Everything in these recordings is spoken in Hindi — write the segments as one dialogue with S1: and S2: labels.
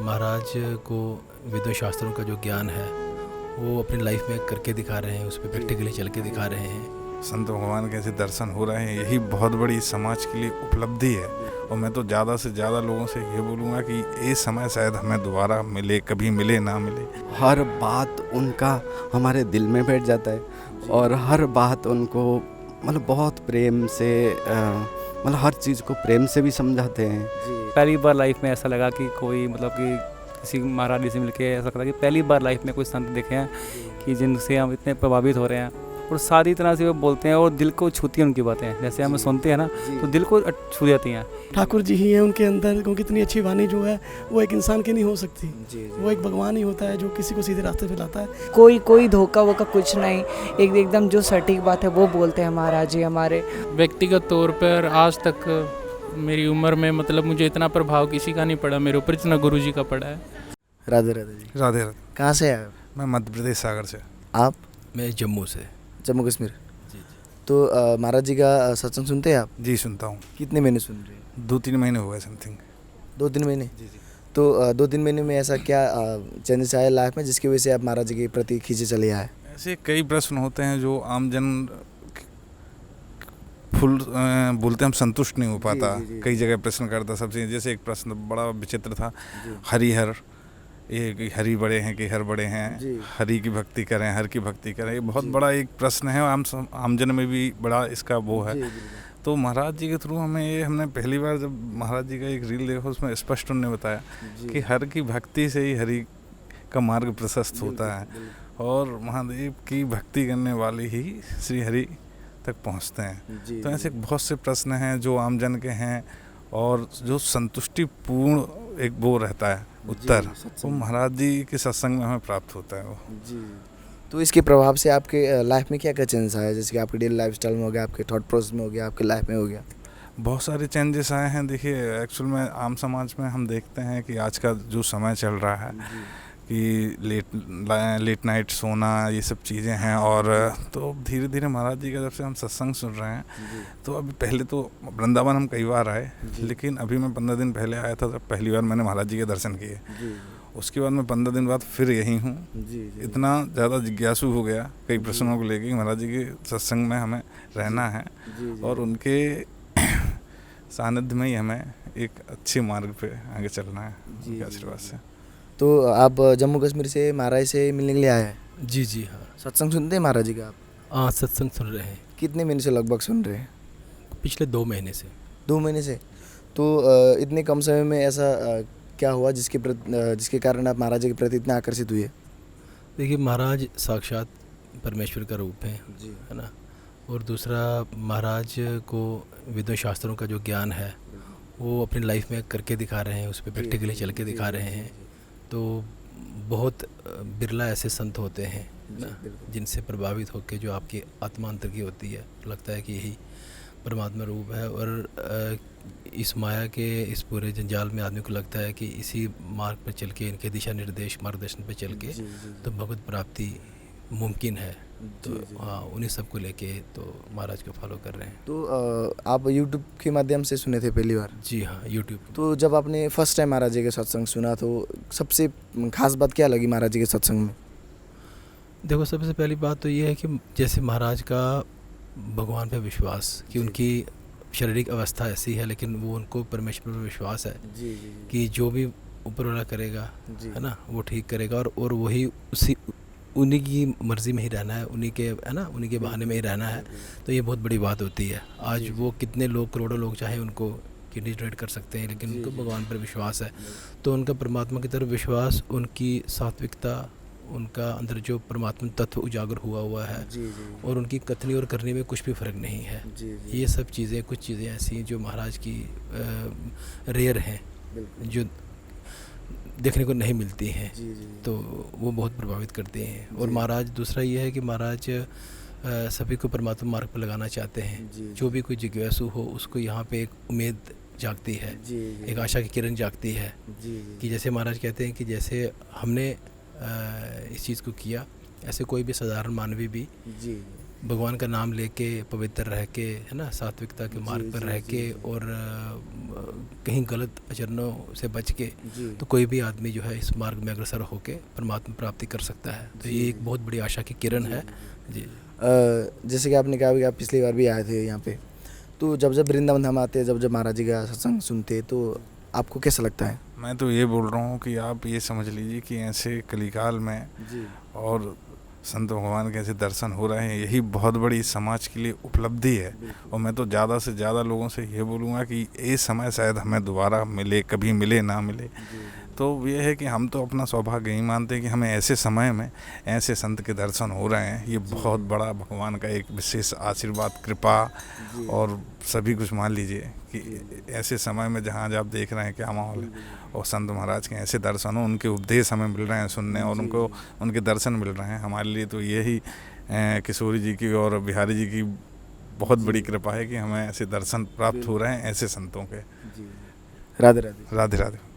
S1: महाराज को वेदों शास्त्रों का जो ज्ञान है वो अपनी लाइफ में करके दिखा रहे हैं, उस पर प्रैक्टिकली चल के दिखा रहे हैं।
S2: संत भगवान के ऐसे दर्शन हो रहे हैं, यही बहुत बड़ी समाज के लिए उपलब्धि है। और मैं तो ज़्यादा से ज़्यादा लोगों से ये बोलूँगा कि ये समय शायद हमें दोबारा मिले, कभी मिले ना मिले।
S3: हर बात उनका हमारे दिल में बैठ जाता है और हर बात उनको मतलब बहुत प्रेम से मतलब हर चीज़ को प्रेम से भी समझाते हैं।
S4: पहली बार लाइफ में ऐसा लगा कि कोई मतलब कि किसी महाराज जी से मिलके ऐसा लगा कि पहली बार लाइफ में कोई संत देखे हैं कि जिनसे हम इतने प्रभावित हो रहे हैं और सारी तरह से वो बोलते हैं और दिल को छूती हैं उनकी बातें। जैसे हम सुनते हैं ना तो दिल को छू जाती हैं।
S5: ठाकुर जी ही है उनके अंदर, क्योंकि इतनी अच्छी वाणी जो है वो एक इंसान की नहीं हो सकती। वो एक भगवान ही होता है जो किसी को सीधे रास्ते पे लाता है।
S6: कोई धोखा वोखा कुछ नहीं, एकदम जो सटीक बात है वो बोलते हैं महाराज जी हमारे।
S7: व्यक्तिगत तौर पर आज तक मेरी उम्र में मतलब मुझे इतना प्रभाव किसी का नहीं पड़ा मेरे ऊपर जितना गुरुजी का पड़ा है।
S3: राधे राधे जी।
S2: राधे राधे।
S3: कहाँ से आए?
S2: मैं मध्य प्रदेश सागर से।
S3: आप?
S1: मैं जम्मू से।
S3: जम्मू कश्मीर।
S1: जी।
S3: तो महाराज जी का सत्संग सुनते हैं आप?
S2: जी सुनता हूँ।
S3: कितने महीने सुन रहे हैं?
S2: 2-3 महीने हो गए समथिंग।
S3: 2-3 महीने?
S2: जी जी।
S3: तो 2-3 महीने में ऐसा क्या चेंजेस आए लाइफ में जिसकी वजह से आप महाराज जी के प्रति खींचे चले आए?
S2: ऐसे कई प्रश्न होते हैं जो आम जन बोलते हम संतुष्ट नहीं हो पाता।
S3: जी।
S2: कई जगह प्रश्न करता सबसे। जैसे एक प्रश्न बड़ा विचित्र था, हरिहर, ये कि हरि बड़े हैं कि हर बड़े हैं, हरि की भक्ति करें हर की भक्ति करें, ये बहुत बड़ा एक प्रश्न है। आम जन में भी बड़ा इसका वो है। तो महाराज जी के थ्रू हमने पहली बार जब महाराज जी का एक रील देखा उसमें स्पष्ट उन्होंने बताया कि हर की भक्ति से ही हरि का मार्ग प्रशस्त होता है और महादेव की भक्ति करने वाले ही श्री हरि तक पहुंचते हैं। तो ऐसे बहुत से प्रश्न हैं जो आम जन के हैं और जो संतुष्टिपूर्ण एक वो रहता है उत्तर, वो महाराज जी के सत्संग में हमें प्राप्त होता है वो।
S3: जी। तो इसके प्रभाव से आपके लाइफ में क्या क्या चेंजेस आया? जैसे कि आपके डेली लाइफस्टाइल में हो गया, आपके थॉट प्रोसेस में हो गया, आपके लाइफ में हो गया?
S2: बहुत सारे चेंजेस आए हैं। देखिए एक्चुअल में आम समाज में हम देखते हैं कि आज का जो समय चल रहा है कि लेट नाइट सोना ये सब चीज़ें हैं। और तो धीरे धीरे महाराज जी का जब से हम सत्संग सुन रहे हैं तो अभी पहले तो वृंदावन हम कई बार आए, लेकिन अभी मैं 15 दिन पहले आया था जब पहली बार मैंने महाराज जी के दर्शन किए। उसके बाद मैं 15 दिन बाद फिर यहीं हूँ। इतना ज़्यादा जिज्ञासु हो गया कई प्रश्नों को लेकर महाराज जी के सत्संग में हमें रहना है और उनके सानिध्य में ही हमें एक अच्छे मार्ग पे आगे चलना है उनके आशीर्वाद से।
S3: तो आप जम्मू कश्मीर से महाराज से मिलने के लिए आए हैं?
S1: जी जी हाँ।
S3: सत्संग सुनते हैं महाराज जी का आप?
S1: हाँ सत्संग सुन रहे हैं।
S3: कितने महीने से लगभग सुन रहे हैं?
S1: पिछले 2 महीने से।
S3: 2 महीने से। तो इतने कम समय में ऐसा क्या हुआ जिसके कारण आप महाराज जी के प्रति इतना आकर्षित हुए?
S1: देखिए महाराज साक्षात परमेश्वर का रूप है ना। और दूसरा महाराज को वेदों शास्त्रों का जो ज्ञान है वो अपनी लाइफ में करके दिखा रहे हैं, उस पर प्रैक्टिकली चल के दिखा रहे हैं। तो बहुत बिरला ऐसे संत होते हैं ना जिनसे प्रभावित होकर जो आपकी आत्मा अंतर की होती है, लगता है कि यही परमात्मा रूप है। और इस माया के इस पूरे जंजाल में आदमी को लगता है कि इसी मार्ग पर चल के, इनके दिशा निर्देश मार्गदर्शन पर चल के तो भगवत प्राप्ति मुमकिन है। तो हाँ, उन्हीं सब को लेके तो महाराज को फॉलो कर रहे हैं।
S3: तो आप यूट्यूब के माध्यम से सुने थे पहली बार?
S1: जी हाँ, यूट्यूब।
S3: तो जब आपने फर्स्ट टाइम महाराज जी के सत्संग सुना तो सबसे खास बात क्या लगी महाराज जी के सत्संग में?
S1: देखो सबसे पहली बात तो ये है कि जैसे महाराज का भगवान पे विश्वास कि उनकी शारीरिक अवस्था ऐसी है लेकिन वो उनको परमेश्वर पर विश्वास है कि जो भी ऊपर वाला करेगा है ना वो ठीक करेगा और वही उन्हीं की मर्ज़ी में ही रहना है, उन्हीं के है ना, उन्हीं के बहाने में ही रहना है। तो ये बहुत बड़ी बात होती है। आज वो कितने लोग, करोड़ों लोग चाहे उनको किडनी डोनेट कर सकते हैं लेकिन उनको भगवान पर विश्वास है। तो उनका परमात्मा की तरफ विश्वास, उनकी सात्विकता, उनका अंदर जो परमात्मा तत्व उजागर हुआ है और उनकी कथनी और करने में कुछ भी फ़र्क नहीं है। ये सब चीज़ें, कुछ चीज़ें ऐसी हैं जो महाराज की रेयर हैं, जो देखने को नहीं मिलती हैं। तो वो बहुत प्रभावित करते हैं। और महाराज दूसरा ये है कि महाराज सभी को परमात्मा मार्ग पर लगाना चाहते हैं। जो भी कोई जिज्ञासु हो उसको यहाँ पे एक उम्मीद जागती है, एक आशा की किरण जागती है कि जैसे महाराज कहते हैं कि जैसे हमने इस चीज़ को किया ऐसे कोई भी साधारण मानवी भी भगवान का नाम लेके पवित्र रह के, है ना, सात्विकता के मार्ग पर रह के और कहीं गलत आचरणों से बच के, तो कोई भी आदमी जो है इस मार्ग में अग्रसर होके परमात्मा प्राप्ति कर सकता है। तो ये एक बहुत बड़ी आशा की किरण है जी।
S8: जैसे कि आपने कहा कि आप पिछली बार भी आए थे यहाँ पे, तो जब जब वृंदावन धाम आते हैं, जब जब महाराज जी का सत्संग सुनते हैं, तो आपको कैसा लगता है?
S2: मैं तो ये बोल रहा हूँ कि आप ये समझ लीजिए कि ऐसे कलिकाल में और संत भगवान के ऐसे दर्शन हो रहे हैं, यही बहुत बड़ी समाज के लिए उपलब्धि है। और मैं तो ज़्यादा से ज़्यादा लोगों से ये बोलूँगा कि ये समय शायद हमें दोबारा मिले, कभी मिले ना मिले। तो ये है कि हम तो अपना सौभाग्य ही मानते हैं कि हमें ऐसे समय में ऐसे संत के दर्शन हो रहे हैं। ये बहुत बड़ा भगवान का एक विशेष आशीर्वाद, कृपा और सभी कुछ मान लीजिए कि ऐसे समय में जहाँ आप देख रहे हैं क्या माहौल है, और संत महाराज के ऐसे दर्शन हो, उनके उपदेश हमें मिल रहे हैं सुनने, और उनको उनके दर्शन मिल रहे हैं, हमारे लिए तो यही किशोरी जी की और बिहारी जी की बहुत बड़ी कृपा है कि हमें ऐसे दर्शन प्राप्त हो रहे हैं ऐसे संतों के।
S8: राधे राधे।
S2: राधे राधे।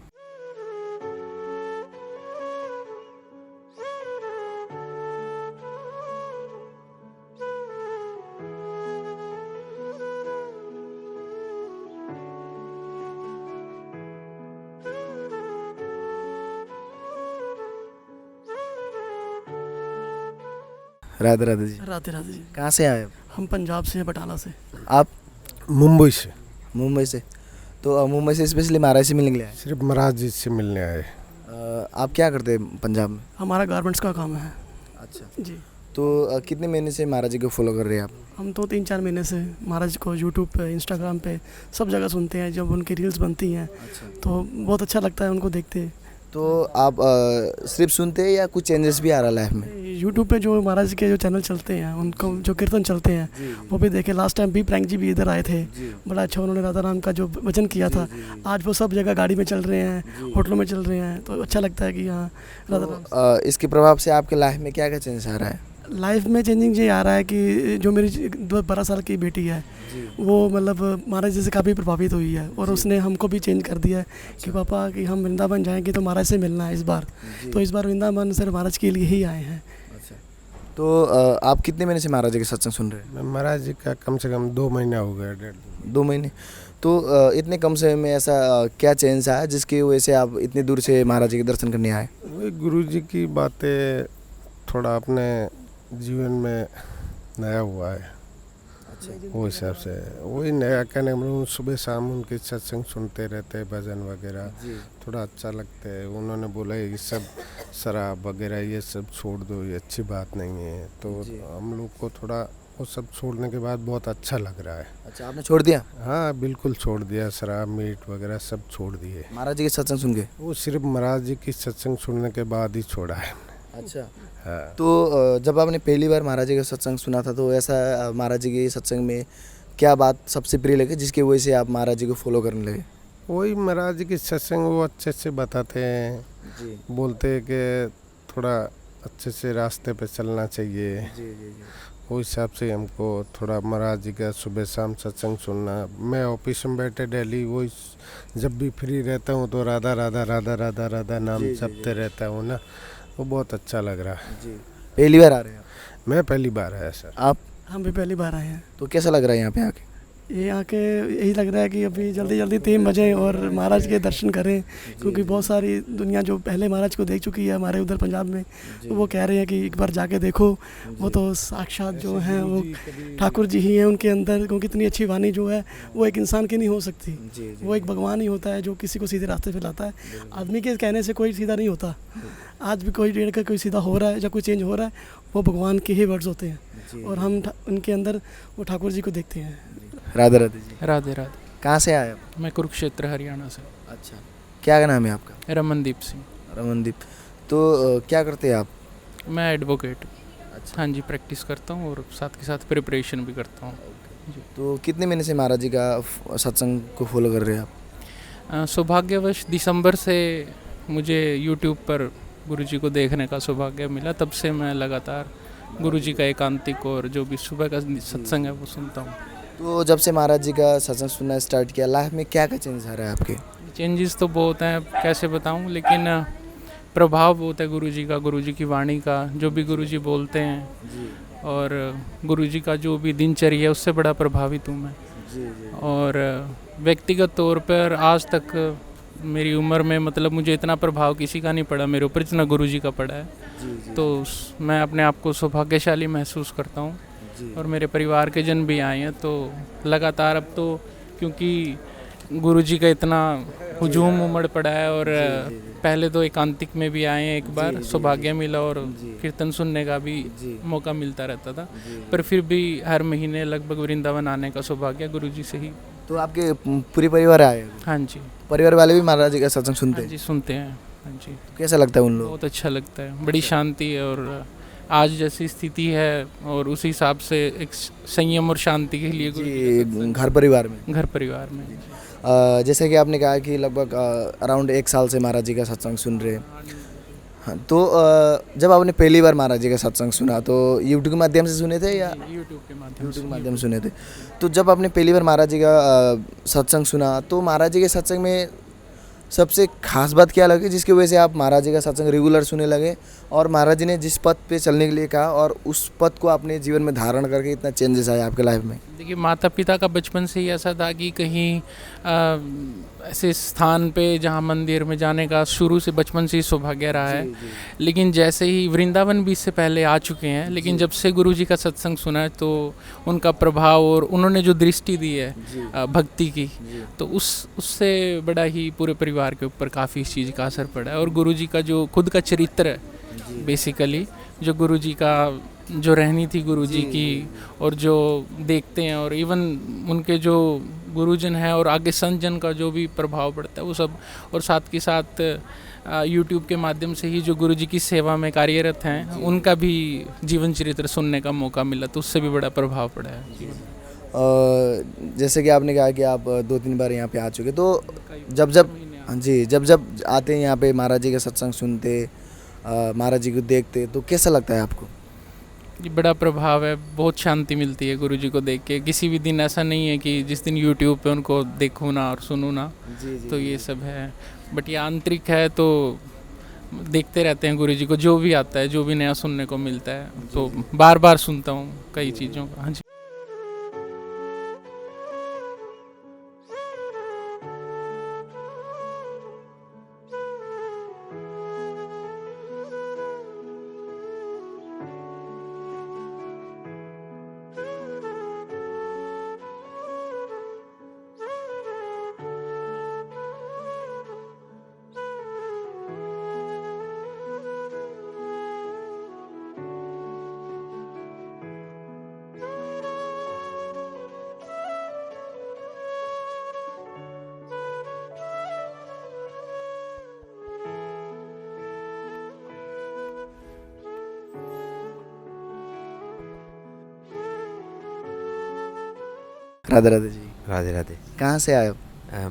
S8: राधे राधे जी।
S5: राधे राधे जी।
S8: कहाँ से आए आप?
S5: हम पंजाब से हैं, बटाला से।
S8: आप?
S9: मुंबई से।
S8: मुंबई से। तो मुंबई से स्पेशली महाराज से मिलने के लिए आए?
S9: सिर्फ महाराज जी से मिलने आए।
S8: आप क्या करते हैं पंजाब में?
S5: हमारा गारमेंट्स का काम है।
S8: अच्छा
S5: जी।
S8: तो कितने महीने से महाराज जी को फॉलो कर रहे हैं आप?
S5: हम तो 3-4 महीने से महाराज को यूट्यूब पे, इंस्टाग्राम पे सब जगह सुनते हैं। जब उनकी रील्स बनती हैं तो बहुत अच्छा लगता है उनको देखते।
S8: तो आप सिर्फ सुनते हैं या कुछ चेंजेस भी आ रहा है लाइफ में?
S5: यूट्यूब पे जो महाराज के जो चैनल चलते हैं, उनको जो कीर्तन चलते हैं वो भी देखे। लास्ट टाइम बी प्रैंक जी भी इधर आए थे, बड़ा अच्छा उन्होंने राधा राम का जो वचन किया था। आज वो सब जगह गाड़ी में चल रहे हैं, होटलों में चल रहे हैं, तो अच्छा लगता है कि हाँ राधा राम।
S8: इसके प्रभाव से आपके लाइफ में क्या क्या चेंजेस आ रहा है?
S5: लाइफ में चेंजिंग ये आ रहा है कि जो मेरी 12 साल की बेटी है वो मतलब महाराज जी से काफ़ी प्रभावित हुई है, और उसने हमको भी चेंज कर दिया है कि पापा कि हम वृंदावन जाएंगे तो महाराज से मिलना है इस बार। तो इस बार वृंदावन सिर्फ महाराज के लिए ही आए हैं।
S8: अच्छा, तो आप कितने महीने से महाराज जी के सत्संग सुन रहे हैं?
S9: मैं महाराज जी का कम से कम 2 महीना हो गया,
S8: 2 महीने। तो इतने कम समय में ऐसा क्या चेंज आया जिसकी वजह से आप इतनी दूर से महाराज जी के दर्शन करने आए?
S9: वही गुरु जी की बातें थोड़ा अपने जीवन में नया हुआ है। अच्छा, वो हिसाब से वही नया कहने मतलब सुबह शाम उनके सत्संग सुनते रहते हैं, भजन वगैरह थोड़ा अच्छा लगता है। उन्होंने बोला ये सब शराब वगैरह ये सब छोड़ दो, ये अच्छी बात नहीं है। तो हम लोग को थोड़ा वो सब छोड़ने के बाद बहुत अच्छा लग रहा है।
S8: अच्छा, आपने छोड़ दिया?
S9: हाँ बिल्कुल छोड़ दिया, शराब मीट वगैरह सब छोड़ दिए
S8: महाराज जी के सत्संग सुन के?
S9: वो सिर्फ महाराज जी की सत्संग सुनने के बाद ही छोड़ा है।
S8: अच्छा।
S9: हाँ।
S8: तो जब आपने पहली बार महाराज जी का सत्संग सुना था तो ऐसा महाराज जी के सत्संग में क्या बात सबसे प्रिय लगी जिसकी वजह से आप महाराज जी को फॉलो करने लगे?
S9: वही महाराज जी की सत्संग वो अच्छे से बताते हैं, बोलते हैं कि थोड़ा अच्छे से रास्ते पे चलना चाहिए। वो हिसाब से हमको थोड़ा महाराज जी का सुबह शाम सत्संग सुनना। मैं ऑफिस में बैठे डेली वही जब भी फ्री रहता हूँ तो राधा राधा राधा राधा राधा नाम जपते रहता हूँ ना, वो बहुत अच्छा लग रहा है।
S8: पहली बार आ रहे हैं आप?
S9: मैं पहली बार आया सर।
S8: आप?
S5: हम भी पहली बार आए हैं।
S8: तो कैसा लग रहा है यहाँ पे आके?
S5: ये आके यही लग रहा है कि अभी जल्दी जल्दी 3 बजे और महाराज के दर्शन करें, क्योंकि बहुत सारी दुनिया जो पहले महाराज को देख चुकी है हमारे उधर पंजाब में, तो वो कह रहे हैं कि एक बार जाके देखो। वो तो साक्षात जो हैं वो ठाकुर जी ही हैं उनके अंदर, क्योंकि इतनी अच्छी वाणी जो है वो एक इंसान की नहीं हो सकती। वो एक भगवान ही होता है जो किसी को सीधे रास्ते पे लाता है। आदमी के कहने से कोई सीधा नहीं होता। आज भी कोई डेढ़ का कोई सीधा हो रहा है या कोई चेंज हो रहा है, वो भगवान के ही वर्ड्स होते हैं, और हम उनके अंदर वो ठाकुर जी को देखते हैं।
S8: राधे राधे जी।
S7: राधे राधे।
S8: कहाँ से आए आप?
S7: मैं कुरुक्षेत्र हरियाणा से।
S8: अच्छा, क्या नाम है आपका?
S7: रमनदीप सिंह।
S8: रमनदीप। तो क्या करते हैं आप?
S7: मैं एडवोकेट।
S8: अच्छा।
S7: हाँ जी, प्रैक्टिस करता हूँ और साथ के साथ प्रिपरेशन भी करता हूँ।
S8: तो कितने महीने से महाराज जी का सत्संग को फॉलो कर रहे हैं आप?
S7: सौभाग्यवश दिसंबर से मुझे यूट्यूब पर गुरुजी को देखने का सौभाग्य मिला, तब से मैं लगातार गुरुजी का एकांतिक और जो भी सुबह का सत्संग है वो सुनता हूँ।
S8: तो जब से महाराज जी का सत्संग सुनना स्टार्ट किया, लाइफ में क्या क्या चेंजेस आ रहा है आपके?
S7: चेंजेस तो बहुत हैं, कैसे बताऊँ, लेकिन प्रभाव बहुत है गुरुजी का, गुरुजी की वाणी का, जो भी गुरुजी बोलते हैं और गुरुजी का जो भी दिनचर्या है उससे बड़ा प्रभावित हूँ मैं। और व्यक्तिगत तौर पर आज तक मेरी उम्र में मतलब मुझे इतना प्रभाव किसी का नहीं पड़ा मेरे ऊपर जितना गुरुजी का पड़ा है। तो मैं अपने आप को सौभाग्यशाली महसूस करता हूँ। और मेरे परिवार के जन भी आए हैं, तो लगातार अब तो क्योंकि गुरुजी का इतना हुजूम उमड़ पड़ा है, और पहले तो एकांतिक में भी आए हैं, एक बार सौभाग्य मिला और कीर्तन सुनने का भी मौका मिलता रहता था, पर फिर भी हर महीने लगभग वृंदावन आने का सौभाग्य गुरुजी से ही।
S8: तो आपके पूरे परिवार आए?
S7: हाँ जी,
S8: परिवार वाले भी महाराज जी का सत्संग सुनते हैं?
S7: जी सुनते हैं। हाँ जी।
S8: तो कैसा लगता है उन लोग?
S7: बहुत अच्छा लगता है, बड़ी शांति है। और आज जैसी स्थिति है और उसी हिसाब से एक संयम और शांति के लिए
S8: जी घर परिवार में जैसे कि आपने कहा कि लगभग अराउंड 1 साल से महाराज जी का सत्संग सुन रहे हैं। हाँ, तो जब आपने पहली बार महाराज जी का सत्संग सुना तो यूट्यूब के माध्यम से सुने थे या?
S7: यूट्यूब के
S8: माध्यम से सुने थे। तो जब आपने पहली बार महाराज जी का सत्संग सुना तो महाराज जी के सत्संग में सबसे खास बात क्या लगी जिसकी वजह से आप महाराज जी का सत्संग रेगुलर सुनने लगे, और महाराज जी ने जिस पथ पे चलने के लिए कहा और उस पथ को अपने जीवन में धारण करके इतना चेंजेस आए आपके लाइफ में?
S7: देखिए, माता पिता का बचपन से ही ऐसा था कि कहीं ऐसे स्थान पे जहाँ मंदिर में जाने का शुरू से बचपन से ही सौभाग्य रहा है। लेकिन जैसे ही वृंदावन भी इससे पहले आ चुके हैं, लेकिन जब से गुरुजी का सत्संग सुना है तो उनका प्रभाव और उन्होंने जो दृष्टि दी है भक्ति की, तो उससे बड़ा ही पूरे परिवार के ऊपर काफ़ी इस चीज़ का असर पड़ा है। और गुरुजी का जो खुद का चरित्र है, बेसिकली जो गुरुजी का जो रहनी थी गुरुजी की, और जो देखते हैं, और इवन उनके जो गुरुजन हैं और आगे संत जन का जो भी प्रभाव पड़ता है वो सब, और साथ के साथ यूट्यूब के माध्यम से ही जो गुरुजी की सेवा में कार्यरत हैं उनका भी जीवन चरित्र सुनने का मौका मिला, तो उससे भी बड़ा प्रभाव पड़ा है।
S8: जैसे कि आपने कहा कि आप 2-3 बार यहाँ पे आ चुके, तो जब आते हैं यहाँ पे महाराज जी का सत्संग सुनते, महाराज जी को देखते, तो कैसा लगता है आपको?
S7: ये बड़ा प्रभाव है, बहुत शांति मिलती है गुरुजी को देख के। किसी भी दिन ऐसा नहीं है कि जिस दिन यूट्यूब पे उनको देखूँ ना और सुनूँ ना, तो ये सब है। बट ये आंतरिक है, तो देखते रहते हैं गुरुजी को, जो भी आता है, जो भी नया सुनने को मिलता है, तो बार बार सुनता हूँ कई चीज़ों का। हाँ जी।
S8: राधे राधे जी।
S10: राधे राधे।
S8: कहाँ से आए आप?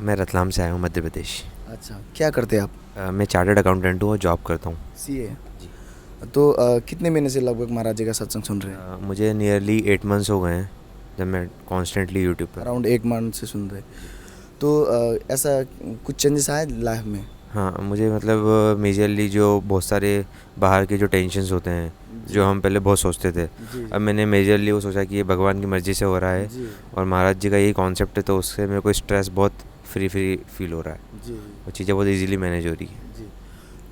S10: मैं रतलाम से आया हूँ, मध्य प्रदेश।
S8: अच्छा, क्या करते हैं आप?
S10: मैं चार्टर्ड अकाउंटेंट हूँ और जॉब करता हूँ।
S8: CA। तो कितने महीने से लगभग महाराज जी का सत्संग सुन रहे हैं?
S10: मुझे नियरली 8 मंथ्स हो गए हैं जब मैं कॉन्स्टेंटली यूट्यूब पर।
S8: अराउंड 1 मंथ से सुन रहे। तो ऐसा कुछ चेंजेस आए लाइफ में?
S10: हाँ, मुझे मतलब मेजरली जो बहुत सारे बाहर के जो टेंशन्स होते हैं, जो हम पहले बहुत सोचते थे, अब मैंने मेजरली वो सोचा कि ये भगवान की मर्ज़ी से हो रहा है और महाराज जी का यही कॉन्सेप्ट है, तो उससे मेरे को स्ट्रेस बहुत फ्री फील हो रहा है, वो चीज़ें बहुत इजीली मैनेज हो रही है।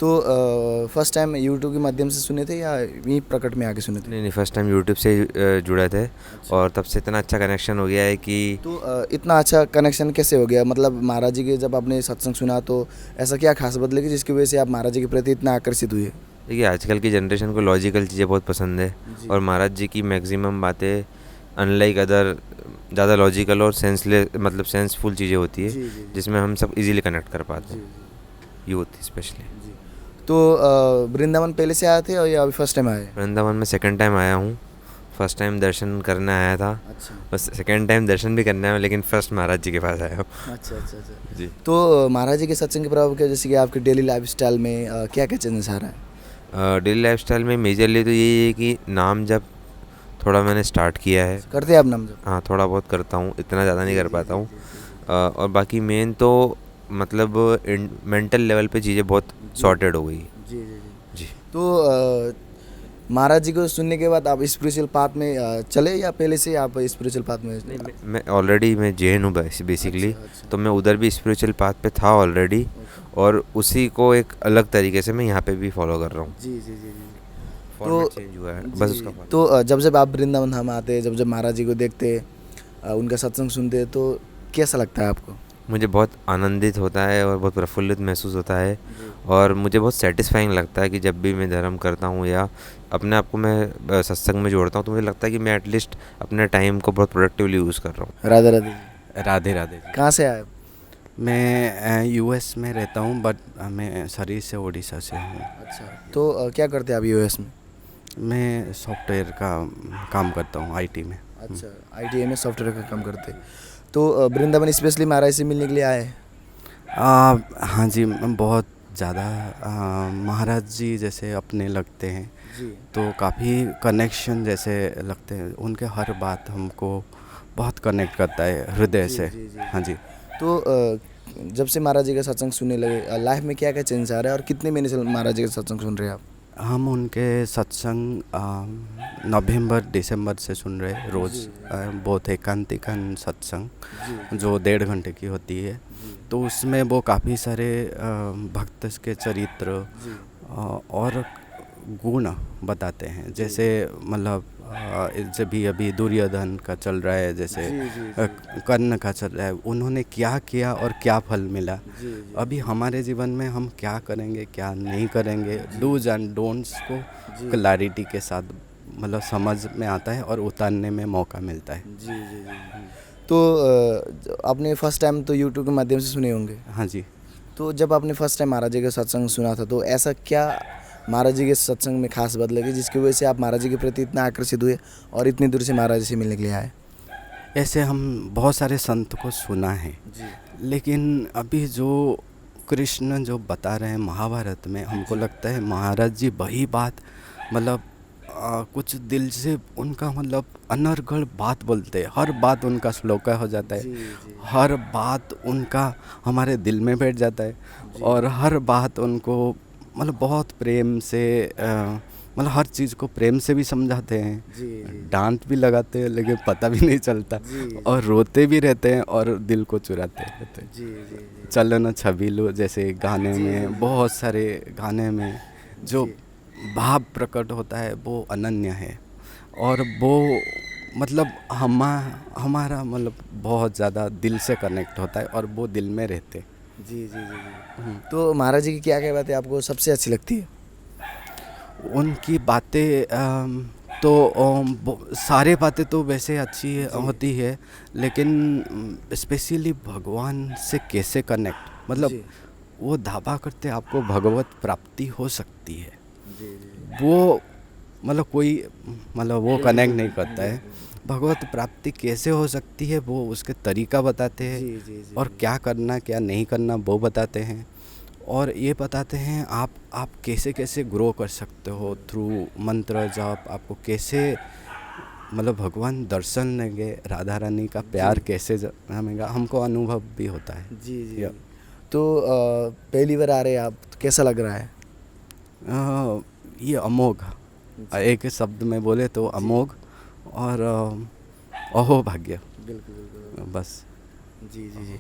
S8: तो फर्स्ट टाइम यूट्यूब के माध्यम से सुने थे या यहीं प्रकट में आके सुने थे?
S10: नहीं, फर्स्ट टाइम यूट्यूब से जुड़े थे। अच्छा। और तब से इतना अच्छा कनेक्शन हो गया है कि
S8: तो इतना अच्छा कनेक्शन कैसे हो गया? मतलब महाराज जी के जब आपने सत्संग सुना तो ऐसा क्या खास बदले कि जिसकी वजह से आप महाराज जी के प्रति इतना आकर्षित हुए?
S10: देखिए, आजकल की जनरेशन को लॉजिकल चीज़ें बहुत पसंद है, और महाराज जी की मैक्सिमम बातें अनलाइक अदर ज़्यादा लॉजिकल और मतलब सेंसफुल चीज़ें होती है, जिसमें हम सब इजीली कनेक्ट कर पाते हैं, यूथ स्पेशली।
S8: तो वृंदावन पहले से आए थे और या अभी फर्स्ट टाइम आए?
S10: वृंदावन में सेकंड टाइम आया हूँ। फर्स्ट टाइम दर्शन करने आया था। अच्छा। बस सेकंड टाइम दर्शन भी करने आया, लेकिन फर्स्ट महाराज जी के पास आया हूँ।
S8: अच्छा जी। तो महाराज जी के सत्संग के प्रभाव के जैसे कि आपके डेली लाइफस्टाइल में क्या क्या चेंजेस आ रहा है?
S10: डेली लाइफस्टाइल में मेजरली तो यही है कि नाम जब थोड़ा मैंने स्टार्ट किया है।
S8: करते हैं आप नाम जब?
S10: हाँ, थोड़ा बहुत करता हूँ, इतना ज़्यादा नहीं कर पाता हूँ। और बाकी मेन तो मतलब मेंटल लेवल पे चीज़ें बहुत सॉर्टेड हो गई।
S8: जी। तो महाराज जी को सुनने के बाद आप स्पिरिचुअल पाथ में चले या पहले से आप स्पिरिचुअल पाथ में?
S10: मैं ऑलरेडी मैं जैन हूँ बेसिकली। तो मैं उधर भी स्पिरिचुअल पाथ पे था ऑलरेडी, और उसी को एक अलग तरीके से मैं यहाँ पे भी फॉलो कर रहा हूँ।
S8: जी जी जी।
S10: फॉर्मेट चेंज हुआ है बस उसका।
S8: तो जब जब आप वृंदावन धाम आते, जब जब महाराज जी को देखते, उनका सत्संग सुनते, तो कैसा लगता है आपको?
S10: मुझे बहुत आनंदित होता है और बहुत प्रफुल्लित महसूस होता है, और मुझे बहुत सेटिस्फाइंग लगता है कि जब भी मैं धर्म करता हूँ या अपने आप को मैं सत्संग में जोड़ता हूँ, तो मुझे लगता है कि मैं एटलीस्ट अपने टाइम को बहुत प्रोडक्टिवली यूज़ कर रहा हूँ।
S8: राधे राधे।
S3: राधे राधे।
S8: कहाँ से आए?
S3: मैं यूएस में रहता हूँ, बट मैं शरीर से उड़ीसा से हूँ।
S8: अच्छा, तो क्या करते हैं आप यूएस में?
S3: मैं सॉफ्टवेयर का काम करता हूँ, आईटी में।
S8: अच्छा, आईटी में सॉफ्टवेयर का काम करते। तो वृंदावन स्पेशली महाराज से मिलने के लिए आए?
S3: हाँ जी, बहुत ज़्यादा महाराज जी जैसे अपने लगते हैं
S8: जी।
S3: तो काफ़ी कनेक्शन जैसे लगते हैं। उनके हर बात हमको बहुत कनेक्ट करता है हृदय से। हाँ जी।
S8: तो जब से महाराज जी का सत्संग सुनने लगे, लाइफ में क्या क्या चेंज आ रहा है और कितने महीने से महाराज जी का सत्संग सुन रहे हैं आप?
S3: हम उनके सत्संग नवंबर दिसंबर से सुन रहे हैं रोज़। बहुत एकांतिक सत्संग जो 1.5 घंटे की होती है। तो उसमें वो काफ़ी सारे भक्त के चरित्र और गुण बताते हैं। जैसे मतलब जब भी अभी दुर्योधन का चल रहा है, जैसे कर्ण का चल रहा है, उन्होंने क्या किया और क्या फल मिला। अभी हमारे जीवन में हम क्या करेंगे क्या नहीं करेंगे, डूज एंड डोंट्स को क्लैरिटी के साथ मतलब समझ में आता है और उतारने में मौका मिलता है।
S8: जी जी जी। तो आपने फर्स्ट टाइम तो यूट्यूब के माध्यम से सुने होंगे?
S3: हाँ जी।
S8: तो जब आपने फर्स्ट टाइम महाराज जी का सत्संग सुना था, तो ऐसा क्या महाराज जी के सत्संग में खास बात लगी जिसकी वजह से आप महाराज जी के प्रति इतना आकर्षित हुए और इतनी दूर से महाराज जी से मिलने के लिए आए?
S3: ऐसे हम बहुत सारे संत को सुना है, लेकिन अभी जो कृष्ण जो बता रहे हैं महाभारत में, हमको लगता है महाराज जी वही बात मतलब कुछ दिल से उनका मतलब अनर्गल बात बोलते हैं। हर बात उनका श्लोका हो जाता है। हर बात उनका हमारे दिल में बैठ जाता है, और हर बात उनको मतलब बहुत प्रेम से मतलब हर चीज़ को प्रेम से भी समझाते हैं। डांट भी लगाते हैं लेकिन पता भी नहीं चलता, और रोते भी रहते हैं और दिल को चुराते रहते हैं। चलो ना छबीलो जैसे गाने में, बहुत सारे गाने में जो भाव प्रकट होता है वो अनन्य है, और वो मतलब हमारा मतलब बहुत ज़्यादा दिल से कनेक्ट होता है और वो दिल में रहते।
S8: जी जी जी जी। तो महाराज जी की क्या क्या बातें आपको सबसे अच्छी लगती है?
S3: उनकी बातें तो सारे बातें तो वैसे अच्छी होती है, लेकिन स्पेशली भगवान से कैसे कनेक्ट, मतलब वो दावा करते आपको भगवत प्राप्ति हो सकती है। वो मतलब कोई मतलब वो कनेक्ट नहीं करता है। भगवत प्राप्ति कैसे हो सकती है वो उसके तरीका बताते हैं, और क्या करना क्या नहीं करना वो बताते हैं, और ये बताते हैं आप कैसे कैसे ग्रो कर सकते हो थ्रू मंत्र जाप। आपको कैसे मतलब भगवान दर्शन देंगे, राधा रानी का प्यार कैसे जमेगा, हमको अनुभव भी होता है।
S8: जी जी। तो पहली बार आ रहे हैं आप, तो कैसा लग रहा है?
S3: ये अमोघ, एक शब्द में बोले तो अमोघ और अहो भाग्य।
S8: बिल्कुल बिल्कुल,
S3: बस।
S8: जी जी जी।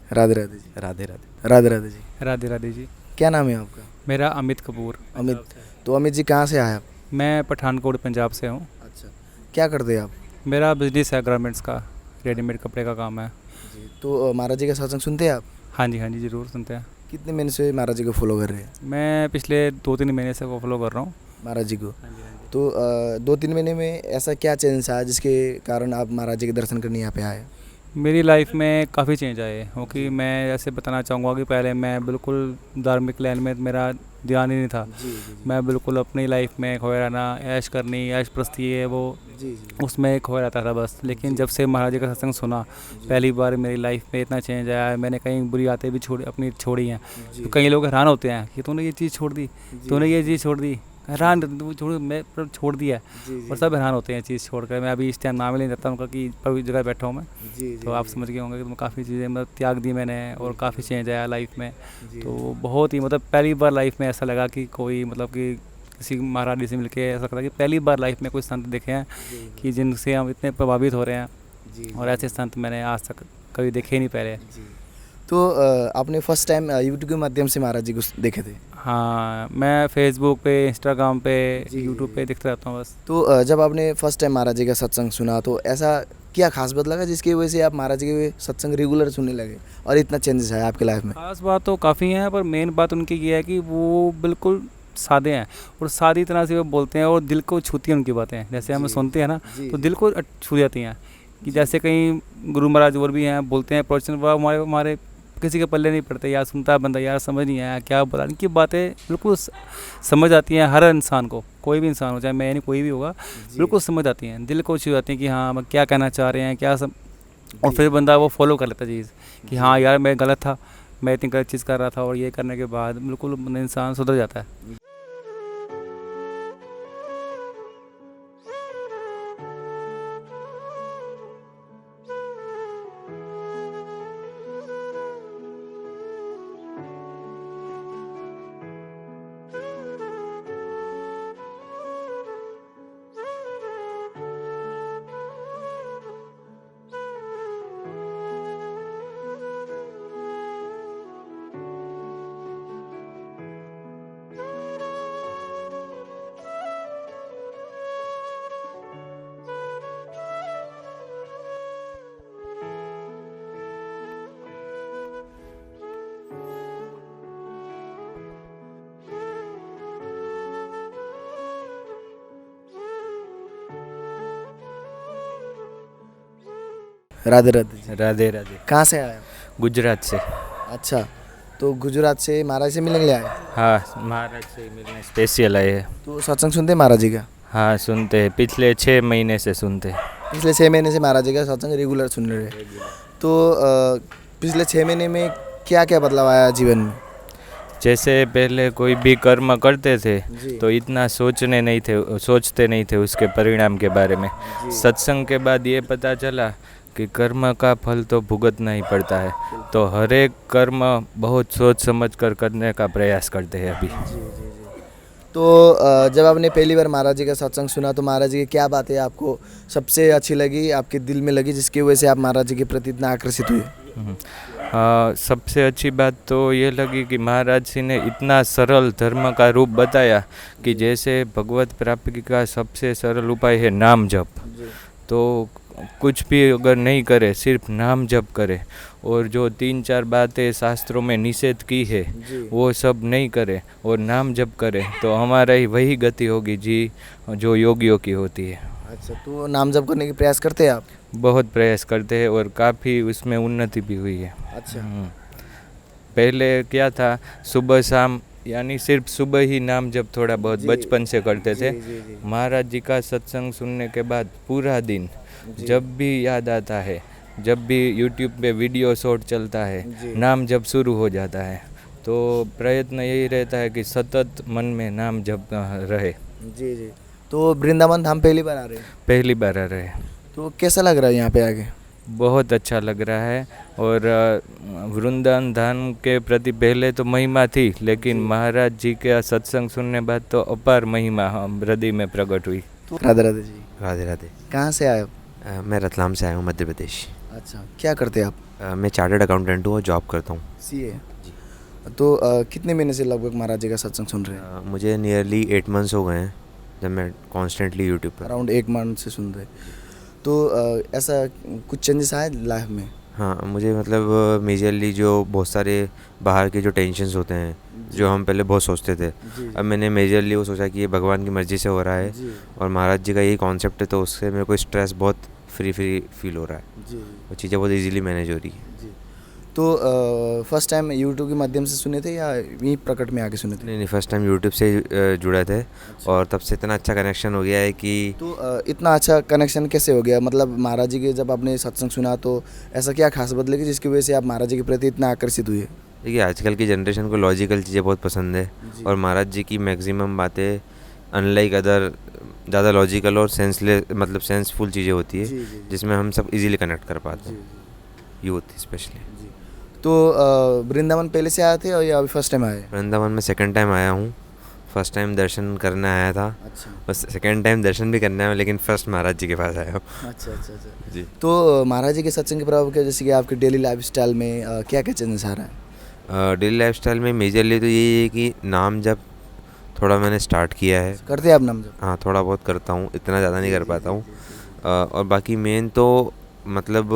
S8: राधे राधे जी।
S3: राधे राधे।
S8: राधे राधे जी।
S4: राधे राधे जी।
S8: क्या नाम है आपका?
S4: मेरा अमित कपूर।
S8: अमित। तो अमित जी कहाँ से आए आप?
S4: मैं पठानकोट पंजाब से हूँ।
S8: अच्छा, क्या करते हैं आप?
S4: मेरा बिजनेस है गारमेंट्स का, रेडीमेड कपड़े का काम है।
S8: जी। तो महाराज जी का सत्संग सुनते हैं आप?
S4: हाँ जी ज़रूर सुनते हैं।
S8: कितने महीने से महाराज जी को फॉलो कर रहे हैं?
S4: मैं पिछले 2-3 महीने से वो फॉलो कर रहा हूँ
S8: महाराज जी को। तो 2-3 महीने में ऐसा क्या चेंज आया जिसके कारण आप महाराज जी के दर्शन करने यहाँ पे आए?
S4: मेरी लाइफ में काफ़ी चेंज आए, क्योंकि मैं ऐसे बताना चाहूँगा कि पहले मैं बिल्कुल धार्मिक लाइन में मेरा ध्यान ही नहीं था। मैं बिल्कुल अपनी लाइफ में खोया रहना, ऐश करनी, ऐश प्रस्ती है वो, उसमें खोया रहता था बस। लेकिन जब से महाराज जी का सत्संग सुना, पहली बार मेरी लाइफ में इतना चेंज आया है। मैंने कई बुरी आदतें भी अपनी छोड़ी हैं। तो कई लोग हैरान होते हैं कि तूने ये चीज़ छोड़ दी, तूने ये चीज़ छोड़ दी, हैरान मैं छोड़ दिया है। और सब हैरान होते हैं चीज़ छोड़कर। मैं अभी इस टाइम नाम ही नहीं देता उनका कि पवित्र जगह बैठा हूँ मैं। तो आप समझ गए होंगे कि काफ़ी चीज़ें मतलब त्याग दी मैंने, और काफ़ी चेंज आया लाइफ में। तो बहुत ही मतलब पहली बार लाइफ में ऐसा लगा कि कोई मतलब कि किसी महाराज जी से मिलके ऐसा लगता है कि पहली बार लाइफ में कोई संत देखे हैं कि जिनसे हम इतने प्रभावित हो रहे हैं, और ऐसे संत मैंने आज तक कभी देखे ही नहीं पहले।
S8: तो आपने फर्स्ट टाइम यूट्यूब के माध्यम से महाराज जी को देखे थे?
S4: हाँ, मैं फेसबुक पे, इंस्टाग्राम पे, यूट्यूब पे देखता रहता हूँ बस।
S8: तो जब आपने फर्स्ट टाइम महाराज जी का सत्संग सुना तो ऐसा क्या खास बात लगा जिसकी वजह से आप महाराज जी के सत्संग रेगुलर सुनने लगे और इतना चेंजेस आया आपके लाइफ में?
S4: खास बात तो काफ़ी हैं, पर मेन बात उनकी ये है कि वो बिल्कुल सादे हैं और सादी तरह से वो बोलते हैं और दिल को छूती हैं उनकी बातें। जैसे हम सुनते हैं ना तो दिल को छू जाती हैं। कि जैसे कहीं गुरु महाराज और भी हैं, बोलते हैं प्रवचन, वह हमारे किसी के पल्ले नहीं पड़ते, यार सुनता है बंदा, यार समझ नहीं आया क्या बोला। इनकी बातें बिल्कुल समझ आती हैं हर इंसान को, कोई भी इंसान हो, चाहे मैं यानी कोई भी होगा, बिल्कुल समझ आती हैं, दिल को छू जाती हैं कि हाँ हम क्या कहना चाह रहे हैं, क्या और फिर बंदा वो फॉलो कर लेता चीज़ कि हाँ यार मैं गलत था, मैं इतनी गलत चीज़ कर रहा था, और ये करने के बाद बिल्कुल इंसान सुधर जाता है।
S8: राधे राधे।
S10: राधे राधे।
S8: कहाँ से आए?
S10: गुजरात से।
S8: अच्छा, तो गुजरात से महाराज से मिलने के लिए आए?
S10: हाँ, महाराज से मिलने स्पेशल आए हैं।
S8: तो सत्संग सुनते हैं महाराज जी का?
S10: हाँ सुनते हैं, पिछले 6 महीने से सुनते हैं।
S8: पिछले 6 महीने से महाराज जी का सत्संग रेगुलर सुन रहे हैं। तो पिछले 6 महीने में क्या क्या बदलाव आया जीवन में?
S10: जैसे पहले कोई भी कर्म करते थे तो इतना सोचते नहीं थे उसके परिणाम के बारे में। सत्संग के बाद ये पता चला कि कर्म का फल तो भुगतना ही पड़ता है, तो हर एक कर्म बहुत सोच समझ कर करने का प्रयास करते हैं अभी।
S8: तो जब आपने पहली बार महाराज जी का सत्संग सुना तो महाराज जी की क्या बातें आपको सबसे अच्छी लगी, आपके दिल में लगी, जिसकी वजह से आप महाराज जी के प्रति इतना आकर्षित हुए?
S10: सबसे अच्छी बात तो ये लगी कि महाराज जी ने इतना सरल धर्म का रूप बताया कि जैसे भगवत प्राप्ति का सबसे सरल उपाय है नाम जप, तो कुछ भी अगर नहीं करे, सिर्फ नाम जप करे, और जो 3-4 बातें शास्त्रों में निषेध की है वो सब नहीं करे और नाम जप करे, तो हमारा ही वही गति होगी जी जो योगियों की होती है।
S8: अच्छा, तो नाम जप करने की प्रयास करते हैं आप?
S10: बहुत प्रयास करते हैं और काफ़ी उसमें उन्नति भी हुई है।
S8: अच्छा।
S10: पहले क्या था, सुबह शाम यानी सिर्फ सुबह ही नाम जब थोड़ा बहुत बचपन से करते थे। महाराज जी का सत्संग सुनने के बाद पूरा दिन जब भी याद आता है, जब भी यूट्यूब पे वीडियो शॉर्ट चलता है, नाम जब शुरू हो जाता है, तो प्रयत्न यही रहता है कि सतत मन में नाम जप रहे।
S8: जी जी। तो वृंदावन धाम पहली बार आ रहे हैं?
S10: पहली बार आ रहे हैं।
S8: तो कैसा लग रहा है यहाँ पे आके?
S10: बहुत अच्छा लग रहा है, और वृंदावन धाम के प्रति पहले तो महिमा थी, लेकिन महाराज जी के सत्संग सुनने बाद तो अपार महिमा हृदय में प्रकट हुई।
S8: राधे राधे जी।
S10: राधे राधे।
S8: कहाँ से आए?
S10: मैं रतलाम से आया हूँ, मध्य प्रदेश।
S8: अच्छा, क्या करते हैं आप?
S10: मैं चार्टर्ड अकाउंटेंट हूँ और जॉब करता हूँ।
S8: CA। तो कितने महीने से लगभग महाराज जी का सत्संग सुन रहे हैं?
S10: मुझे नियरली 8 मंथ्स हो गए हैं जब मैं कॉन्स्टेंटली यूट्यूब पर।
S8: अराउंड 1 मंथ से सुन रहे। तो ऐसा कुछ चेंजेस आए लाइफ में?
S10: हाँ, मुझे मतलब मेजरली जो बहुत सारे बाहर के जो टेंशन्स होते हैं, जो हम पहले बहुत सोचते थे, अब मैंने मेजरली वो सोचा कि ये भगवान की मर्ज़ी से हो रहा है और महाराज जी का यही कॉन्सेप्ट है, तो उससे मेरे को स्ट्रेस बहुत फ्री फील हो रहा है, वो चीज़ें बहुत इजीली मैनेज हो रही है।
S8: तो फर्स्ट टाइम यूट्यूब के माध्यम से सुने थे या यहीं प्रकट में आके सुने थे?
S10: नहीं, फर्स्ट टाइम यूट्यूब से जुड़े थे। अच्छा। और तब से इतना अच्छा कनेक्शन हो गया है कि
S8: तो इतना अच्छा कनेक्शन कैसे हो गया? मतलब महाराज जी के जब आपने सत्संग सुना तो ऐसा क्या खास बदले कि जिसकी वजह से आप महाराज जी के प्रति इतना आकर्षित हुए?
S10: देखिए, आजकल की जनरेशन को लॉजिकल चीज़ें बहुत पसंद है, और महाराज जी की मैक्सिमम बातें अनलाइक अदर ज़्यादा लॉजिकल और मतलब सेंसफुल चीज़ें होती है, जिसमें हम सब इजीली कनेक्ट कर पाते हैं, यूथ स्पेशली।
S8: तो वृंदावन पहले से आए थे और या अभी फर्स्ट टाइम आए?
S10: वृंदावन में सेकंड टाइम आया हूँ। फर्स्ट टाइम दर्शन करने आया था।
S8: अच्छा
S10: बस सेकेंड टाइम दर्शन भी करने आया हूँ, लेकिन फर्स्ट महाराज जी के पास आया हूँ।
S8: अच्छा अच्छा अच्छा
S10: जी।
S8: तो महाराज जी के सत्संग के प्रभाव की वजह से कि आपके डेली लाइफस्टाइल में क्या क्या चेंजेस आ रहा है?
S10: डेली लाइफस्टाइल में मेजरली तो यही है कि नाम जब थोड़ा मैंने स्टार्ट किया है।
S8: करते हैं आप नाम जब?
S10: हाँ, थोड़ा बहुत करता हूँ, इतना ज़्यादा नहीं कर पाता हूँ। और बाकी मेन तो मतलब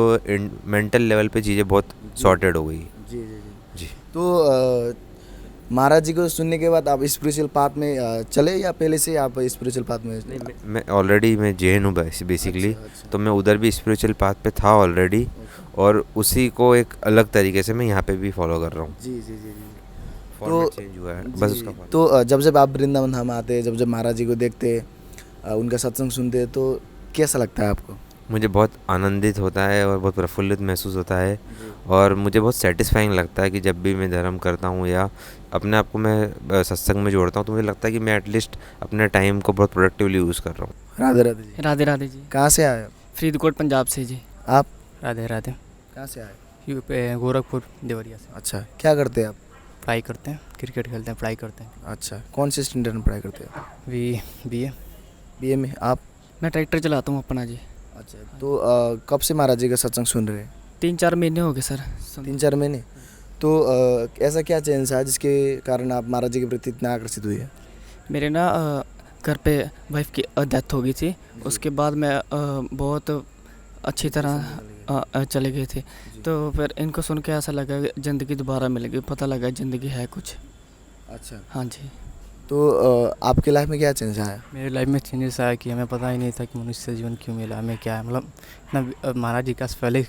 S10: मेंटल लेवल पे चीज़ें बहुत सॉर्टेड हो गई।
S8: जी जी जी
S10: जी।
S8: तो महाराज जी को सुनने के बाद आप स्पिरिचुअल पाथ में चले या पहले से आप स्पिरिचुअल पाथ में?
S10: मैं ऑलरेडी मैं जैन हूँ बेसिकली।
S8: अच्छा।
S10: तो मैं उधर भी स्पिरिचुअल पाथ पे था ऑलरेडी, और उसी को एक अलग तरीके से मैं यहाँ पे भी फॉलो कर रहा हूँ।
S8: जी जी जी जी
S10: फॉर्मेट चेंज हुआ है बस उसका।
S8: तो जब जब आप वृंदावन धाम आते, जब जब महाराज जी को देखते, उनका सत्संग सुनते, तो कैसा लगता है आपको?
S10: मुझे बहुत आनंदित होता है और बहुत प्रफुल्लित महसूस होता है, और मुझे बहुत सेटिस्फाइंग लगता है कि जब भी मैं धर्म करता हूँ या अपने आप को मैं सत्संग में जोड़ता हूँ, तो मुझे लगता है कि मैं एटलीस्ट अपने टाइम को बहुत प्रोडक्टिवली यूज़ कर रहा हूँ।
S8: राधे राधे जी।
S11: राधे राधे जी।
S8: कहाँ से आए आप?
S11: फरीदकोट पंजाब से जी।
S8: आप
S11: राधे राधे।
S8: कहाँ से आए?
S11: गोरखपुर देवरिया से।
S8: अच्छा, क्या करते हैं आप?
S11: पढ़ाई करते हैं, क्रिकेट खेलते हैं, पढ़ाई करते हैं।
S8: अच्छा, कौन से स्टैंडर्ड में पढ़ाई करते हैं?
S11: बीए।
S8: बीए में। आप?
S11: मैं ट्रैक्टर चलाता हूँ अपना जी।
S8: अच्छा, तो कब से महाराज जी का सत्संग सुन रहे हैं?
S11: 3-4 महीने हो गए सर।
S8: 3-4 महीने। तो ऐसा क्या चेंज है जिसके कारण आप महाराज जी के प्रति इतना आकर्षित हुए हैं?
S11: मेरे ना घर पे वाइफ की डेथ हो गई थी। उसके बाद मैं बहुत अच्छी तरह चले गए थे। तो फिर इनको सुन के ऐसा लगा कि ज़िंदगी दोबारा मिल गई, पता लगा ज़िंदगी है कुछ।
S8: अच्छा।
S11: हाँ जी।
S8: तो आपके लाइफ में क्या चेंज आया?
S11: मेरे लाइफ में चेंजेस आया कि हमें पता ही नहीं था कि मनुष्य जीवन क्यों मिला, हमें क्या है, मतलब इतना महाराज जी का पहले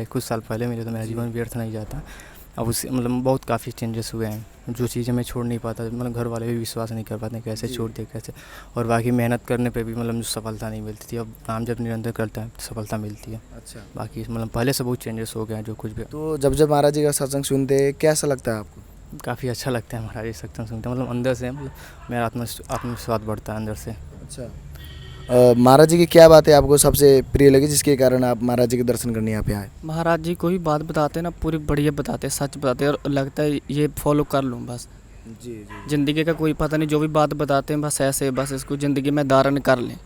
S11: कुछ साल पहले मिले तो मेरा जीवन व्यर्थ नहीं जाता। अब उससे मतलब बहुत काफ़ी चेंजेस हुए हैं। जो चीज़ें मैं छोड़ नहीं पाता, मतलब घर वाले भी विश्वास नहीं कर पाते कैसे छोड़ दे कैसे, और बाकी मेहनत करने पे भी मतलब सफलता नहीं मिलती थी। अब नाम जब निरंतर करता है तो सफलता मिलती है।
S8: अच्छा।
S11: बाकी मतलब पहले से बहुत चेंजेस हो गए हैं जो कुछ भी।
S8: तो जब जब महाराज जी का सत्संग सुनते हैं कैसा लगता है आपको?
S11: काफ़ी अच्छा लगता है महाराज जी सत्संग सुनते हैं, मतलब अंदर से मतलब मेरा आत्मविश्वास बढ़ता है अंदर से।
S8: अच्छा। महाराज जी की क्या बातें आपको सबसे प्रिय लगी जिसके कारण आप महाराज जी के दर्शन करने यहाँ पे आए?
S11: महाराज जी कोई बात बताते हैं ना, पूरी बढ़िया बताते हैं, सच बताते हैं, और लगता है ये फॉलो कर लूँ बस।
S8: जी जी।
S11: ज़िंदगी का कोई पता नहीं, जो भी बात बताते हैं बस ऐसे, बस इसको ज़िंदगी में धारण कर लें।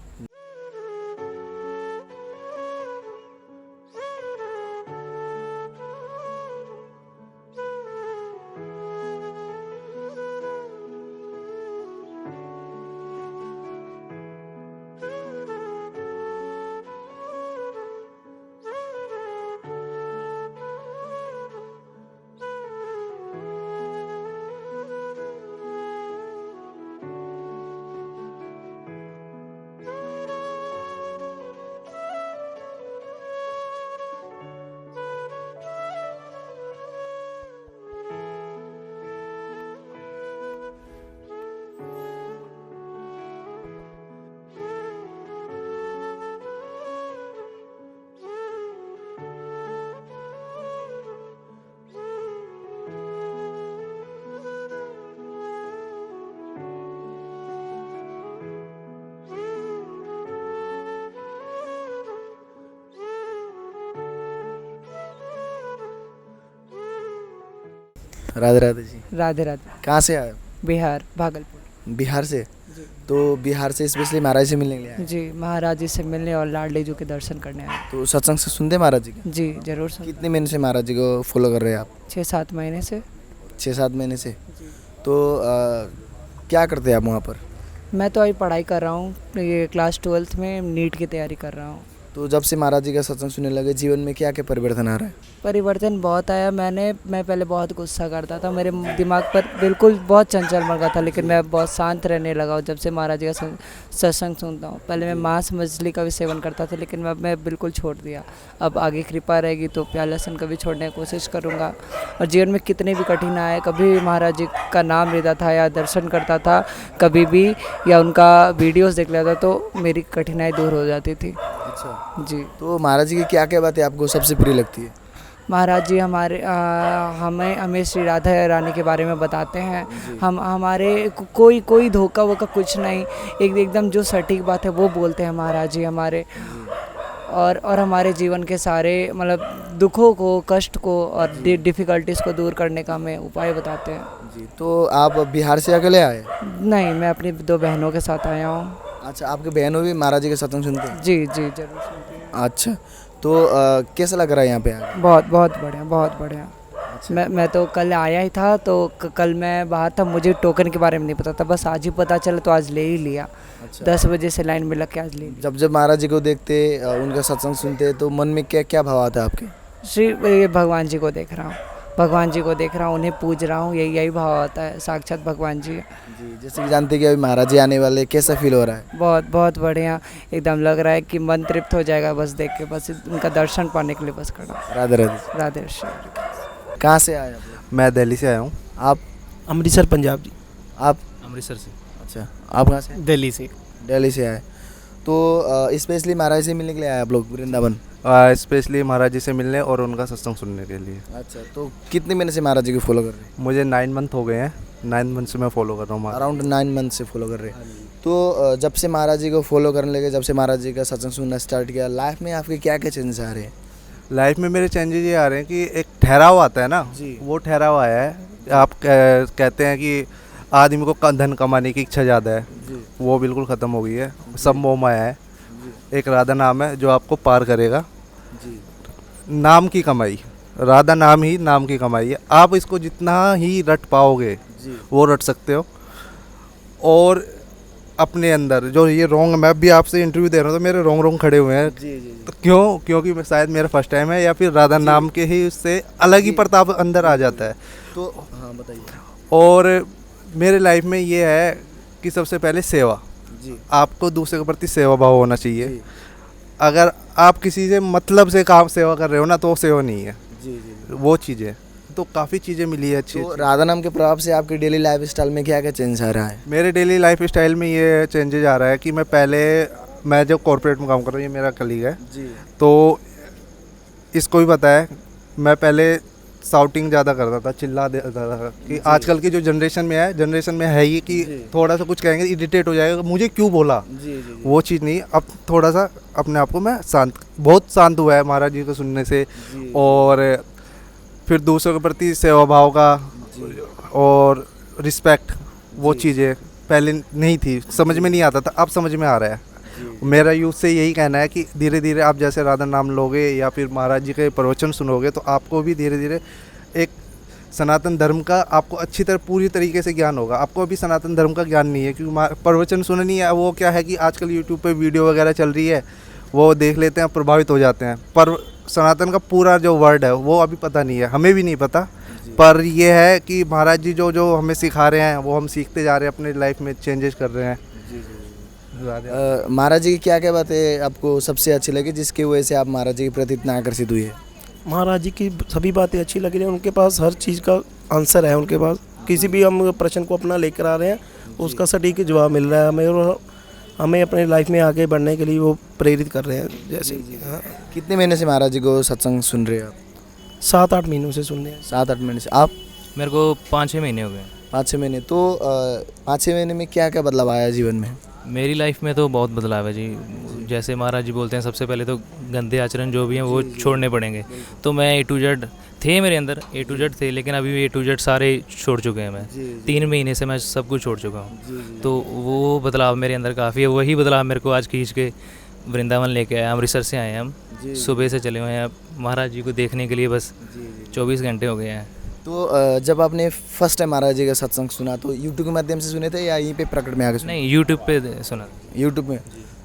S8: राधे राधे जी।
S6: राधे राधे।
S8: कहाँ से आए?
S6: बिहार, भागलपुर।
S8: बिहार से। तो बिहार से स्पेशली महाराज से मिलने के लिए आए?
S6: जी, महाराज जी से मिलने और लाडली जी के दर्शन करने आए।
S8: तो सत्संग से सुनते महाराज जी के?
S6: जी जरूर सुन।
S8: कितने महीने से महाराज जी को फॉलो कर रहे हैं आप?
S6: 6-7 महीने से।
S8: 6-7 महीने से। तो क्या करते हैं आप वहाँ पर?
S6: मैं तो अभी पढ़ाई कर रहा हूँ, ये क्लास 12th में नीट की तैयारी कर रहा हूँ।
S8: तो जब से महाराज जी का सत्संग सुनने लगे जीवन में क्या क्या परिवर्तन आ रहा है?
S6: परिवर्तन बहुत आया। मैं पहले बहुत गुस्सा करता था, मेरे दिमाग पर बिल्कुल बहुत चंचल मर गया था, लेकिन मैं बहुत शांत रहने लगा हूँ जब से महाराज जी का सत्संग सुनता हूँ। पहले मैं मांस मछली का भी सेवन करता था, लेकिन अब मैं बिल्कुल छोड़ दिया। अब आगे कृपा रहेगी तो प्याज लहसुन का भी छोड़ने की कोशिश करूँगा। और जीवन में कितने भी कठिन आए, कभी महाराज जी का नाम लेता था या दर्शन करता था कभी भी, या उनका वीडियोज़ देख लेता तो मेरी कठिनाई दूर हो जाती थी।
S8: अच्छा
S6: जी।
S8: तो महाराज जी की क्या क्या बातें आपको सबसे प्रिय लगती है?
S6: महाराज जी हमें श्री राधा रानी के बारे में बताते हैं। हम हमारे कोई धोखा वोखा कुछ नहीं, एकदम जो सटीक बात है वो बोलते हैं महाराज जी हमारे। और हमारे जीवन के सारे मतलब दुखों को, कष्ट को और डिफ़िकल्टीज़ को दूर करने का हमें उपाय बताते हैं।
S8: जी। तो आप बिहार से अकेले आए?
S6: नहीं, मैं अपनी 2 बहनों के साथ आया हूँ।
S8: अच्छा, आपकी बहनों भी महाराज जी के सत्संग सुनते हैं?
S6: जी, जी, ज़रूर सुनती हूँ।
S8: अच्छा, तो कैसा लग रहा है यहाँ पे आके?
S6: बहुत बहुत बढ़िया, बहुत बढ़िया। मैं तो कल आया ही था, तो कल मैं बाहर था, मुझे टोकन के बारे में नहीं पता था, बस आज ही पता चला तो आज ले ही लिया।
S8: अच्छा।
S6: 10 बजे से लाइन में लग के आज ले लिया।
S8: जब महाराज जी को देखते, उनका सत्संग सुनते, तो मन में क्या क्या भाव आता है आपके?
S6: श्री ये भगवान जी को देख रहा हूँ, भगवान जी को देख रहा हूँ, उन्हें पूज रहा हूँ, यही भाव आता है, साक्षात भगवान जी।
S8: जी, जैसे कि जानते हैं कि अभी महाराज जी आने वाले, कैसा फील हो रहा है?
S6: बहुत बहुत बढ़िया, एकदम लग रहा है कि मन तृप्त हो जाएगा बस देख के, बस उनका दर्शन पाने के लिए बस खड़ा।
S8: राधे राधे।
S6: राधे श्री।
S8: कहाँ से आए आप?
S3: मैं दिल्ली से आया हूँ।
S8: आप?
S5: अमृतसर पंजाब जी।
S8: आप?
S1: अमृतसर से।
S8: अच्छा, आप कहाँ से?
S5: दिल्ली से।
S8: दिल्ली से आए। तो स्पेशली महाराज से मिलने के लिए आए आप लोग वृंदावन?
S3: स्पेशली महाराज जी से मिलने और उनका सत्संग सुनने के लिए।
S8: अच्छा, तो कितने महीने से महाराज जी को फॉलो कर रहे हैं?
S3: मुझे 9 मंथ हो गए हैं, 9 मंथ से मैं फॉलो कर रहा हूँ।
S8: अराउंड 9 मंथ से फॉलो कर रहे हैं। तो जब से महाराज जी को फॉलो करने लगे, जब से महाराज जी का सत्संग सुनना स्टार्ट किया, लाइफ में आपके क्या क्या चेंजेस आ रहे हैं?
S3: लाइफ में मेरे चेंजेस ये आ रहे हैं कि एक ठहराव आता है ना, वो ठहराव आया है। आप कहते हैं कि आदमी को धन कमाने की इच्छा ज़्यादा है, वो बिल्कुल ख़त्म हो गई है। सब मोह माया है। एक राधा नाम है जो आपको पार करेगा। नाम की कमाई, राधा नाम ही नाम की कमाई है। आप इसको जितना ही रट पाओगे वो रट सकते हो। और अपने अंदर जो ये रोंग, मैं भी आपसे इंटरव्यू दे रहा हूँ तो मेरे रोंग खड़े हुए हैं। तो क्यों? क्योंकि मैं शायद मेरा फर्स्ट टाइम है, या फिर राधा नाम के ही उससे अलग ही प्रताप अंदर आ जाता है।
S8: तो हाँ, बताइए।
S3: और मेरे लाइफ में ये है कि सबसे पहले सेवा। आपको दूसरे के प्रति सेवा भाव होना चाहिए। अगर आप किसी से मतलब से काम सेवा कर रहे हो ना, तो वो सेवा नहीं है। वो चीज़ें तो काफ़ी चीज़ें मिली है अच्छी।
S8: तो राधा नाम के प्रभाव से आपके डेली लाइफ स्टाइल में क्या क्या चेंज आ रहा है?
S3: मेरे डेली लाइफ स्टाइल में ये चेंजेज आ रहा है कि मैं जो कॉर्पोरेट में काम कर रहा हूँ, ये मेरा कलीग है
S8: जी।
S3: तो इसको भी पता है, मैं पहले साउटिंग ज़्यादा करता था, चिल्ला देता था कि आजकल की जो जनरेशन में है ही कि थोड़ा सा कुछ कहेंगे इरिटेट हो जाएगा, मुझे क्यों बोला। वो चीज़ नहीं, अब थोड़ा सा अपने आप को मैं बहुत शांत हुआ है महाराज जी को सुनने से। और फिर दूसरों के प्रति सेवा भाव का और रिस्पेक्ट, वो चीज़ें पहले नहीं थी, समझ में नहीं आता था, अब समझ में आ रहा है। मेरा यूथ से यही कहना है कि धीरे धीरे आप जैसे राधा नाम लोगे या फिर महाराज जी के प्रवचन सुनोगे तो आपको भी धीरे धीरे एक सनातन धर्म का आपको अच्छी तरह पूरी तरीके से ज्ञान होगा। आपको अभी सनातन धर्म का ज्ञान नहीं है क्योंकि प्रवचन सुननी है। वो क्या है कि आजकल यूट्यूब पे वीडियो वगैरह चल रही है, वो देख लेते हैं, प्रभावित हो जाते हैं, पर सनातन का पूरा जो वर्ड है वो अभी पता नहीं है, हमें भी नहीं पता। पर ये है कि महाराज जी जो हमें सिखा रहे हैं वो हम सीखते जा रहे हैं, अपने लाइफ में चेंजेस कर रहे हैं।
S8: महाराज जी की क्या क्या बातें आपको सबसे अच्छी लगी जिसकी वजह से आप महाराज जी के प्रति इतना आकर्षित हुए?
S5: महाराज जी की सभी बातें अच्छी लग रही हैं, उनके पास हर चीज़ का आंसर है। उनके पास किसी भी हम प्रश्न को अपना लेकर आ रहे हैं, उसका सटीक जवाब मिल रहा है हमें, और हमें अपने लाइफ में आगे बढ़ने के लिए वो प्रेरित कर रहे हैं। जैसे हाँ।
S8: कितने महीने से महाराज जी को सत्संग सुन रहे हो आप?
S5: 7-8 महीनों से सुन रहे हैं।
S8: 7-8 महीने से। आप?
S1: मेरे को 5-6 महीने हो गए।
S8: 5-6 महीने। तो 5-6 महीने में क्या क्या बदलाव आया जीवन में?
S1: मेरी लाइफ में तो बहुत बदलाव है जी। जैसे महाराज जी बोलते हैं सबसे पहले तो गंदे आचरण जो भी हैं वो छोड़ने पड़ेंगे। तो मैं A to Z थे, मेरे अंदर A to Z थे, लेकिन अभी A to Z सारे छोड़ चुके हैं। मैं 3 महीने से मैं सब कुछ छोड़ चुका हूँ। तो वो बदलाव मेरे अंदर काफ़ी है। वही बदलाव मेरे को आज खींच के वृंदावन लेके आया। अमृतसर से आए हैं हम, सुबह से चले हुए हैं महाराज जी को देखने के लिए, बस 24 घंटे हो गए हैं।
S8: तो जब आपने फर्स्ट टाइम महाराज जी का सत्संग सुना तो यूट्यूब के माध्यम से सुने थे या यहीं पे प्रकट में आके सुने?
S1: नहीं, यूट्यूब पे सुना।
S8: यूट्यूब में।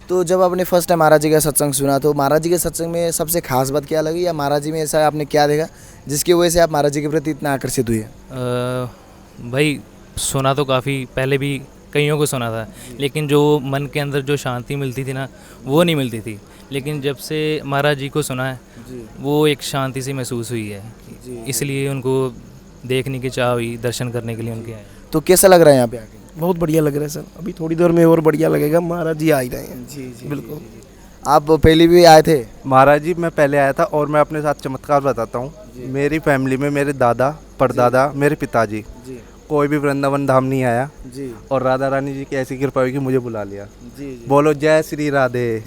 S8: तो जब आपने फर्स्ट टाइम महाराज जी का सत्संग सुना तो महाराज जी के सत्संग में सबसे खास बात क्या लगी, या महाराज जी में ऐसा आपने क्या देखा जिसकी वजह से आप महाराज जी के प्रति इतना आकर्षित हुए?
S1: भाई सुना तो काफ़ी पहले भी कईयों को सुना था, लेकिन जो मन के अंदर जो शांति मिलती थी ना, वो नहीं मिलती थी। लेकिन जब से महाराज जी को सुना है वो एक शांति सी महसूस हुई है, इसलिए उनको देखने की चाह हुई, दर्शन करने के लिए उनके आए।
S8: तो कैसा लग रहा है यहाँ पे आके?
S5: बहुत बढ़िया लग रहा है सर, अभी थोड़ी देर में और बढ़िया लगेगा। महाराज जी आ ही रहे हैं।
S8: जी
S5: बिल्कुल।
S8: आप पहले भी आए थे?
S3: महाराज जी मैं पहले आया था, और मैं अपने साथ चमत्कार बताता हूँ। मेरी फैमिली में मेरे दादा, परदादा, मेरे पिताजी, कोई भी वृंदावन धाम नहीं आया, और राधा रानी जी की ऐसी कृपा हुई कि मुझे बुला लिया। बोलो जय श्री राधे।